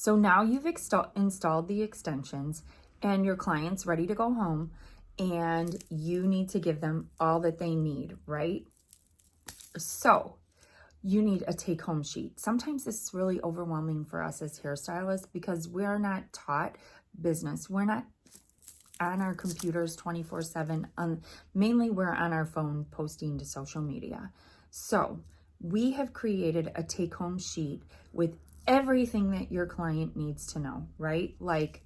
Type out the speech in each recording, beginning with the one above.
So now you've installed the extensions and your client's ready to go home, and you need to give them all that they need, right? So you need a take-home sheet. Sometimes this is really overwhelming for us as hairstylists because we are not taught business. We're not on our computers 24/7. Mainly we're on our phone posting to social media. So we have created a take-home sheet with everything that your client needs to know, right? Like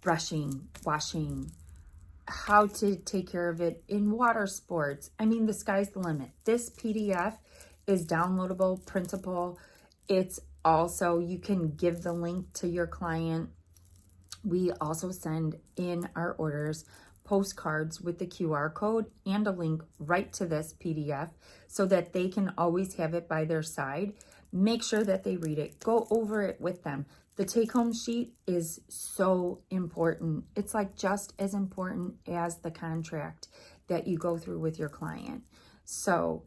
brushing, washing, how to take care of it in water sports. I mean, the sky's the limit. This PDF is downloadable, printable. It's also, you can give the link to your client. We also send in our orders postcards with the QR code and a link right to this PDF so that they can always have it by their side. Make sure that they read it. Go over it with them. The take-home sheet is so important. It's like just as important as the contract that you go through with your client. So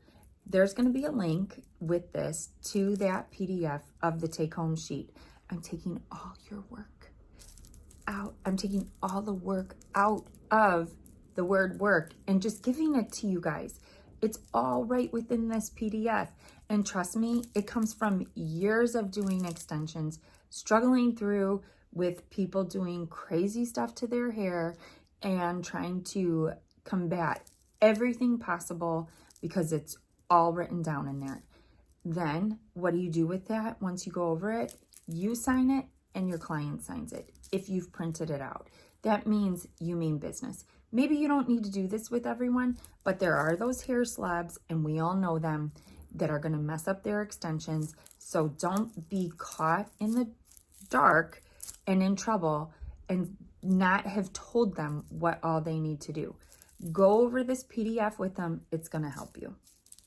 there's going to be a link with this to that PDF of the take-home sheet. I'm taking all your work out. I'm taking all the work out of the word work and just giving it to you guys. It's all right within this PDF. And trust me, it comes from years of doing extensions, struggling through with people doing crazy stuff to their hair and trying to combat everything possible because it's all written down in there. Then what do you do with that once you go over it? You sign it and your client signs it if you've printed it out. That means you mean business. Maybe you don't need to do this with everyone, but there are those hair slabs, and we all know them, that are going to mess up their extensions. So don't be caught in the dark and in trouble and not have told them what all they need to do. Go over this PDF with them. It's going to help you.